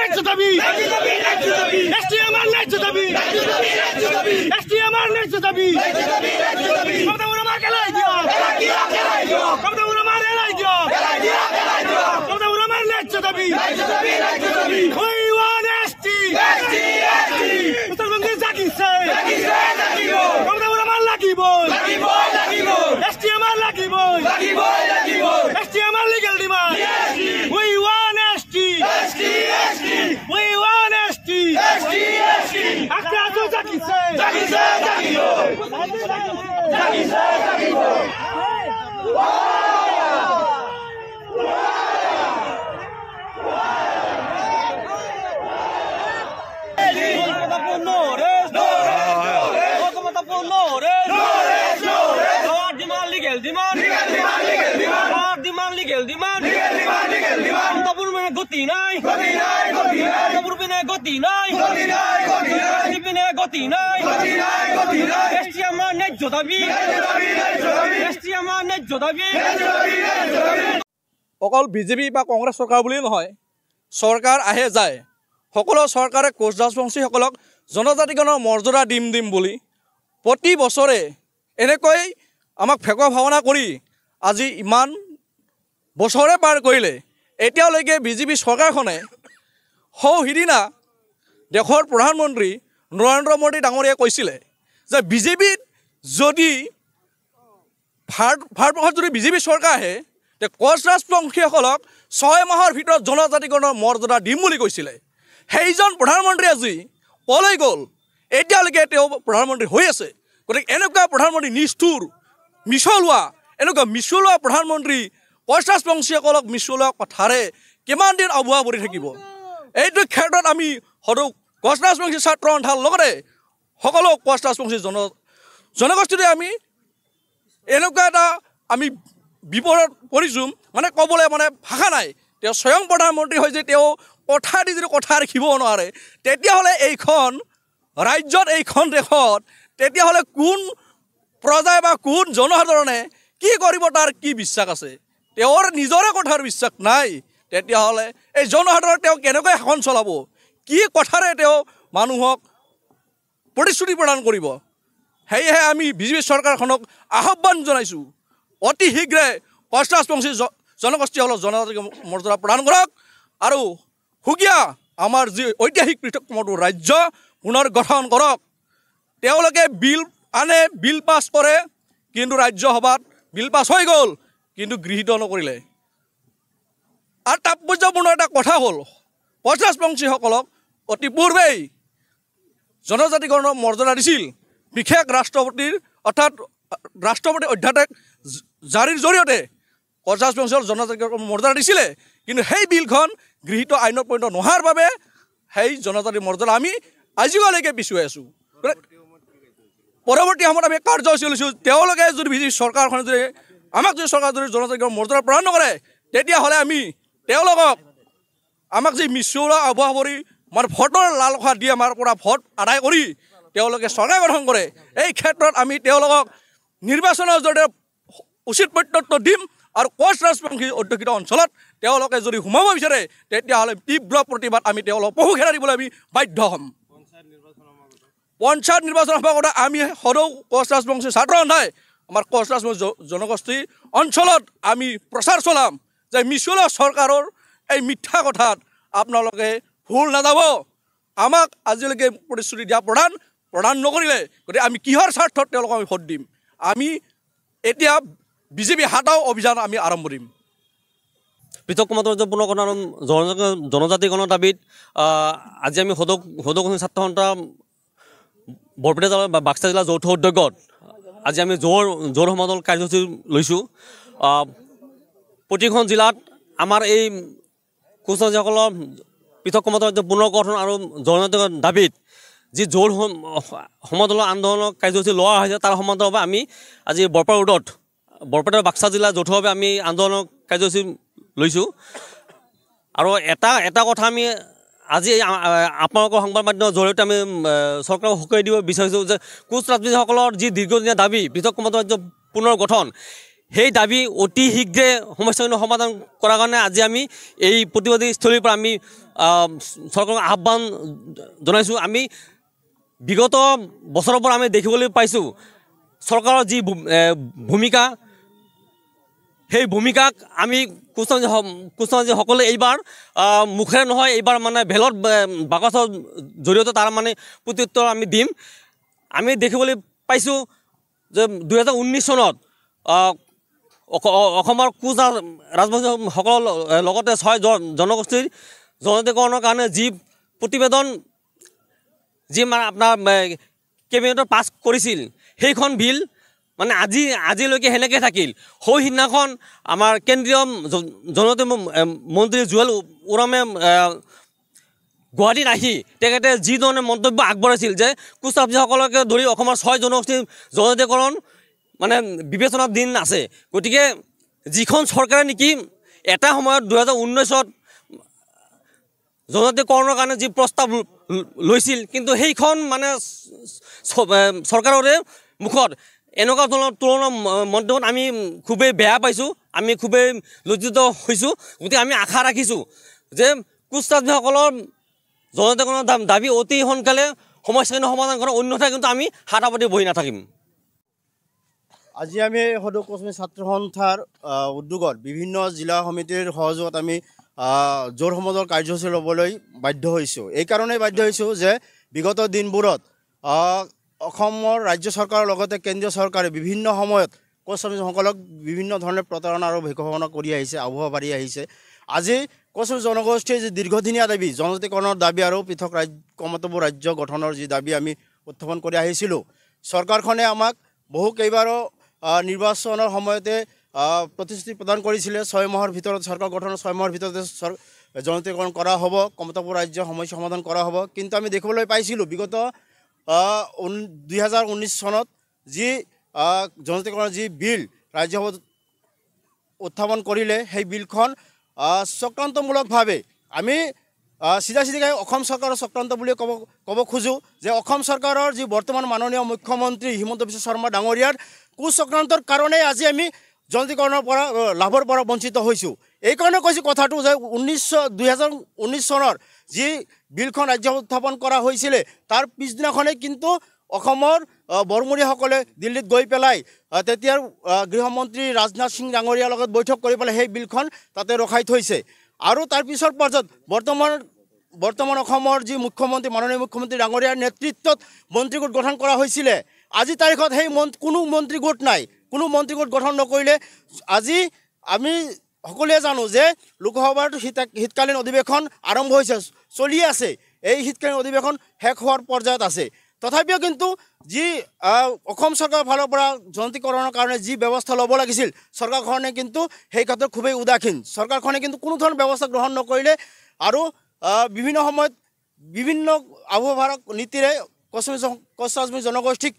ন্যায্য দাবি এসটি আমার ন্যায্য দাবি এসটি আমার ন্যায্য দাবি কমতা উলামা কেলাই দিও কমতা উলামা এলাই দিও কমতা উলামার ন্যায্য দাবি we want এসটি মুসলমানদের জাগিছে কমতা উলামার লাগিব এসটি আমার লাগিব এসটি আমার legal demand we want ST we want ST আজকে আসো জাগিছে অকল বিজেপি বা কংগ্ৰেছ চৰকাৰ বুলি নহয়, চৰকাৰ আহে যায়, সকলো চৰকাৰে কোচ ৰাজবংশীসকলক জনজাতিগণৰ মৰ্যাদা দিম বুলি প্ৰতি বছৰে এনেকৈ আমাক ফেকুৱা ভাৱনা কৰি আজি ইমান বছৰে পাৰ কৰিলে। এতিয়ালৈকে বিজেপি চৰকাৰখনে সিদিনা দেশৰ প্ৰধানমন্ত্ৰী নৰেন্দ্ৰ মোদী ডাঙৰীয়াই কৈছিলে যে বিজেপিত যদি ভাৰতবৰ্ষত যদি বিজেপি চৰকাৰ আহে তে কোচ ৰাজবংশীসকলক 6 মাহৰ ভিতৰত জনজাতিগণৰ মৰ্যাদা দিম বুলি কৈছিলে। সেইজন প্ৰধানমন্ত্ৰী আজি কলৈ গ'ল? এতিয়ালৈকে তেওঁ প্ৰধানমন্ত্ৰী হৈ আছে। গতিকে এনেকুৱা প্ৰধানমন্ত্ৰী নিষ্ঠুৰ মিছলোৱা প্ৰধানমন্ত্ৰী কোচ ৰাজবংশীসকলক মিছলোৱা কথাৰে কিমান দিন অবুৱা পৰি থাকিব? এইটো ক্ষেত্ৰত আমি সদৌ কোচ ৰাজবংশী ছাত্ৰ সন্থাৰ লগতে সকলো কোচ ৰাজবংশী জনগোষ্ঠীতে আমি এনেকুৱা এটা আমি বিপদত পৰিছোঁ, মানে ক'বলৈ ভাষা নাই। তেওঁ স্বয়ং প্ৰধানমন্ত্ৰী হৈ যে তেওঁ কথা দি যদি কথা ৰাখিব নোৱাৰে, তেতিয়াহ'লে এইখন ৰাজ্যত এইখন দেশত তেতিয়াহ'লে কোন প্ৰজাই বা কোন জনসাধাৰণে কি কৰিব তাৰ কি বিশ্বাস আছে? তেওঁৰ নিজৰে কথাৰ বিশ্বাস নাই, তেতিয়াহ'লে এই জনসাধাৰণ তেওঁ কেনেকৈ শাসন চলাব? কি কথাৰে তেওঁ মানুহক প্ৰতিশ্ৰুতি প্ৰদান কৰিব? সেয়েহে আমি বিজেপি চৰকাৰখনক আহ্বান জনাইছোঁ, অতি শীঘ্ৰে কোচ ৰাজবংশী জনগোষ্ঠীসকলক জনজাতি মৰ্যাদা প্ৰদান কৰক আৰু সুকীয়া আমাৰ যি ঐতিহাসিক পৃথক ৰাজ্য পুনৰ গঠন কৰক। তেওঁলোকে বিল পাছ কৰে, কিন্তু ৰাজ্যসভাত বিল পাছ হৈ গ'ল, কিন্তু গৃহীত নকৰিলে। আৰু তাৎপৰ্যপূৰ্ণ এটা কথা হ'ল, কোচ ৰাজবংশীসকলক অতি পূৰ্বেই জনজাতিকৰণৰ মৰ্যাদা দিছিল বিশেষ ৰাষ্ট্ৰপতিৰ ৰাষ্ট্ৰপতি অধ্যাদেশ জাৰিৰ জৰিয়তে কোচ ৰাজবংশীসকলক জনজাতিকৰণৰ মৰ্যাদা দিছিলে, কিন্তু সেই বিলখন গৃহীত আইনত পৰিণত নোহোৱাৰ বাবে সেই জনজাতিৰ মৰ্যাদা আমি আজিলৈকে পিছুৱাই আছোঁ। পৰৱৰ্তী সময়ত আমি কাৰ্যসূচী লৈছোঁ, তেওঁলোকে যদি বিজেপি চৰকাৰখনে যদি আমাক যদি চৰকাৰ যদি জনজাতিৰ মৰ্যাদা প্ৰদান নকৰে, তেতিয়াহ'লে আমি তেওঁলোকক আমাক যি মিছলোৱা অবুৱা কৰি ভোটৰ লালসা দি আমাৰ পৰা ভোট আদায় কৰি তেওঁলোকে চৰকাৰ গঠন কৰে, এই ক্ষেত্ৰত আমি তেওঁলোকক নিৰ্বাচনৰ জৰিয়তে উচিত প্ৰত্যুত্তৰ দিম। আৰু কোচ ৰাজবংশী অধ্যুষিত অঞ্চলত তেওঁলোকে যদি সোমাব বিচাৰে, তেতিয়াহ'লে তীব্ৰ প্ৰতিবাদ আমি তেওঁলোকক পহু খেদা দিবলৈ আমি বাধ্য হ'ম। পঞ্চায়ত নিৰ্বাচনৰ সভাগত আমি সদৌ কোচ ৰাজবংশী ছাত্ৰ সন্থাই আমাৰ কোচ ৰাজবংশী জনগোষ্ঠী অঞ্চলত আমি প্ৰচাৰ চলাম যে মিছলোৱা চৰকাৰৰ এই মিথ্যা কথাত আপোনালোকে ভুল নাযাব। আমাক আজিলৈকে প্ৰতিশ্ৰুতি দিয়া প্ৰদান নকৰিলে, গতিকে আমি কিহৰ স্বাৰ্থত তেওঁলোকক আমি ভোট দিম? আমি এতিয়া বিজেপি হাতাও অভিযান আমি আৰম্ভ কৰিম। পৃথক মতপূৰ্ণ জনজাতিগণৰ দাবীত আজি আমি সদৌ ছাত্ৰ সন্থা বৰপেটা জিলা বা বাক্সা জিলা যৌথ উদ্যোগত আজি আমি জোৰ সমাদল কাৰ্যসূচী লৈছোঁ। প্ৰতিখন জিলাত আমাৰ এই কোচসকলৰ পৃথক মতপূৰ্ণ পুনৰ্গঠন আৰু জনজাতিৰ দাবীত যি জোৰ সমাদলৰ আন্দোলনৰ কাৰ্যসূচী লোৱা হৈছে, তাৰ সমান্তৰালভাৱে আমি আজি বৰপেটা বাক্সা জিলা যৌথভাৱে আমি আন্দোলনৰ কাৰ্যসূচী লৈছোঁ। আৰু এটা কথা আমি আজি আপোনালোকৰ সংবাদ মাধ্যমৰ জৰিয়তে আমি চৰকাৰক সকীয়াই দিব বিচাৰিছোঁ যে কোচ ৰাজবংশীসকলৰ যি দীৰ্ঘদিনীয়া দাবী পৃথক মতপূৰ্ণ পুনৰ গঠন, সেই দাবী অতি শীঘ্ৰে সমস্যাখিনি সমাধান কৰাৰ কাৰণে আজি আমি এই প্ৰতিবাদী স্থলীৰ পৰা আমি চৰকাৰক আহ্বান জনাইছোঁ। আমি বিগত বছৰৰ পৰা আমি দেখিবলৈ পাইছোঁ চৰকাৰৰ যি ভূমিকা, সেই ভূমিকাক আমি কুচমাঞ্চীসকলে এইবাৰ মুখেৰে নহয়, এইবাৰ মানে বেলট বাকচৰ জৰিয়তে তাৰ মানে প্ৰত্যুত্তৰ আমি দিম। আমি দেখিবলৈ পাইছোঁ যে 2019 চনত অসমৰ কোচ ৰাজবংশীসকলৰ লগতে 6 জনগোষ্ঠীৰ জনজাতিকৰণৰ কাৰণে যি প্ৰতিবেদন যি মানে আপোনাৰ কেবিনেটত পাছ কৰিছিল, সেইখন বিল মানে আজিলৈকে সেনেকৈ থাকিল। সেইদিনাখন আমাৰ কেন্দ্ৰীয় জনজাতি মন্ত্ৰী জুৱেল ওৰামে গুৱাহাটীত আহি তেখেতে যিধৰণে মন্তব্য আগবঢ়াইছিল যে কোচ ৰাজবংশীসকলকে ধৰি অসমৰ 6 জনগোষ্ঠীৰ জনজাতিকৰণ মানে বিবেচনাৰ দিন আছে। গতিকে যিখন চৰকাৰে নেকি এটা সময়ত 2019ত জনজাতিকৰণৰ কাৰণে যি প্ৰস্তাৱ লৈছিল, কিন্তু সেইখন মানে চৰকাৰৰে মুখত এনেকুৱা তুলনা মন্তব্যত আমি খুবেই বেয়া পাইছোঁ, আমি খুবেই লজ্জিত হৈছোঁ। গতিকে আমি আশা ৰাখিছোঁ যে কোচ ৰাজবংশীসকলৰ জনজাতিকৰণৰ দাবী অতি সোনকালে সমস্যাখিনি সমাধান কৰা, অন্যথা কিন্তু আমি হাত পাতি বহি নাথাকিম। আজি আমি সদৌ কোচমাৰী ছাত্ৰ সন্থাৰ উদ্যোগত বিভিন্ন জিলা সমিতিৰ সহযোগত আমি জোৰ সমাজৰ কাৰ্যসূচী ল'বলৈ বাধ্য হৈছোঁ। এইকাৰণেই বাধ্য হৈছোঁ যে বিগত দিনবোৰত অসমৰ ৰাজ্য চৰকাৰৰ লগতে কেন্দ্ৰীয় চৰকাৰে বিভিন্ন সময়ত কোচমাৰীসকলক বিভিন্ন ধৰণে প্ৰতাৰণা আৰু ভেকসনা কৰি আহিছে, আবহাৱা পাৰি আহিছে। আজি কোচমাৰী জনগোষ্ঠীৰ যি দীৰ্ঘদিনীয়া দাবী, জনজাতিকৰণৰ দাবী আৰু পৃথক কমতাবোৰ ৰাজ্য গঠনৰ যি দাবী আমি উত্থাপন কৰি আহিছিলোঁ, চৰকাৰখনে আমাক কেইবাৰো নিৰ্বাচনৰ সময়তে প্ৰতিশ্ৰুতি প্ৰদান কৰিছিলে 6 মাহৰ ভিতৰত চৰকাৰ গঠনৰ 6 মাহৰ ভিতৰতে জনজাতিকৰণ কৰা হ'ব, কমতাপুৰ ৰাজ্যৰ সমস্যা সমাধান কৰা হ'ব। কিন্তু আমি দেখিবলৈ পাইছিলোঁ বিগত 2019 চনত যি জনজাতিকৰণৰ যি বিল ৰাজ্যসভাত উত্থাপন কৰিলে, সেই বিলখন চক্ৰান্তমূলকভাৱে আমি চিধাচিধিকৈ অসম চৰকাৰৰ চক্ৰান্ত বুলি ক'ব খোজোঁ যে অসম চৰকাৰৰ যি বৰ্তমান মাননীয় মুখ্যমন্ত্ৰী হিমন্ত বিশ্ব শৰ্মা ডাঙৰীয়াৰ কুচক্ৰান্তৰ কাৰণে আজি আমি জনজাতিকৰণৰ পৰা লাভৰ পৰা বঞ্চিত হৈছোঁ। এইকাৰণে কৈছোঁ কথাটো যে 2019 চনৰ যি বিলখন ৰাজ্যসভাত উত্থাপন কৰা হৈছিলে, তাৰ পিছদিনাখনেই কিন্তু অসমৰ বৰমূৰীয়াসকলে দিল্লীত গৈ পেলাই তেতিয়াৰ গৃহমন্ত্ৰী ৰাজনাথ সিং ডাঙৰীয়াৰ লগত বৈঠক কৰি পেলাই সেই বিলখন তাতে ৰখাই থৈছে। আৰু তাৰ পিছৰ পৰ্যায়ত বৰ্তমান অসমৰ যি মুখ্যমন্ত্ৰী মাননীয় মুখ্যমন্ত্ৰী ডাঙৰীয়াৰ নেতৃত্বত মন্ত্ৰীগোট গঠন কৰা হৈছিলে। আজি তাৰিখত সেই কোনো মন্ত্ৰীগোট নাই, কোনো মন্ত্ৰীগোট গঠন নকৰিলে। আজি আমি সকলোৱে জানো যে লোকসভাৰ শীতকালীন অধিৱেশন আৰম্ভ হৈছে, চলি আছে। এই শীতকালীন অধিৱেশন শেষ হোৱাৰ পৰ্যায়ত আছে। তথাপিও কিন্তু যি অসম চৰকাৰৰ ফালৰ পৰা জনজাতিকৰণৰ কাৰণে যি ব্যৱস্থা ল'ব লাগিছিল, চৰকাৰখনে কিন্তু সেই ক্ষেত্ৰত খুবেই উদাসীন। চৰকাৰখনে কিন্তু কোনো ধৰণৰ ব্যৱস্থা গ্ৰহণ নকৰিলে আৰু বিভিন্ন সময়ত বিভিন্ন আবহাওয়াৰ নীতিৰে কোচ ৰাজবংশী জনগোষ্ঠীক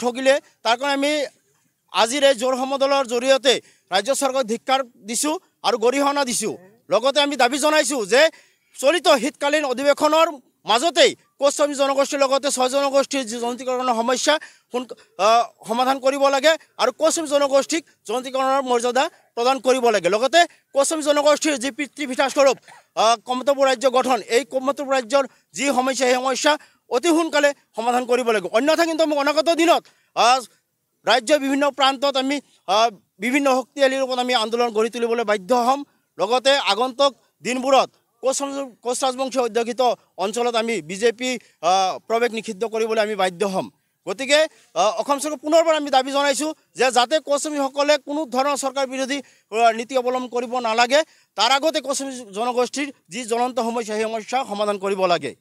ঠগিলে। তাৰ কাৰণে আমি আজিৰ এই জোৰ সমদলৰ জৰিয়তে ৰাজ্য চৰকাৰক ধিক্কাৰ দিছোঁ আৰু গৰিহণা দিছোঁ। লগতে আমি দাবী জনাইছোঁ যে চলিত শীতকালীন অধিৱেশনৰ মাজতেই কোচ ৰাজবংশী জনগোষ্ঠীৰ লগতে 6 জনগোষ্ঠীৰ যি জনজাতিকৰণৰ সমস্যা সমাধান কৰিব লাগে আৰু কোচ ৰাজবংশী জনগোষ্ঠীক জনজাতিকৰণৰ মৰ্যাদা প্ৰদান কৰিব লাগে। লগতে কোচ ৰাজবংশী জনগোষ্ঠীৰ যি পিতৃভিটাস্বৰূপ কমতাপুৰ ৰাজ্য গঠন, এই কমতাপুৰ ৰাজ্যৰ যি সমস্যা, সেই সমস্যা অতি সোনকালে সমাধান কৰিব লাগিব। অন্যথা কিন্তু আমি অনাগত দিনত ৰাজ্যৰ বিভিন্ন প্ৰান্তত আমি বিভিন্ন শক্তিশালী ৰূপত আমি আন্দোলন গঢ়ি তুলিবলৈ বাধ্য হ'ম। লগতে আগন্তুক দিনবোৰত কোচ ৰাজবংশী অধ্যুষিত অঞ্চলত আমি বিজেপি প্ৰৱেশ নিষিদ্ধ কৰিবলৈ আমি বাধ্য হ'ম। গতিকে অসম চৰকাৰ পুনৰবাৰ আমি দাবী জনাইছোঁ যে যাতে কোচ ৰাজবংশীসকলে কোনো ধৰণৰ চৰকাৰ বিৰোধী নীতি অৱলম্বন কৰিব নালাগে, তাৰ আগতে কোচ ৰাজবংশী জনগোষ্ঠীৰ যি জ্বলন্ত সমস্যা, সেই সমস্যা সমাধান কৰিব লাগে।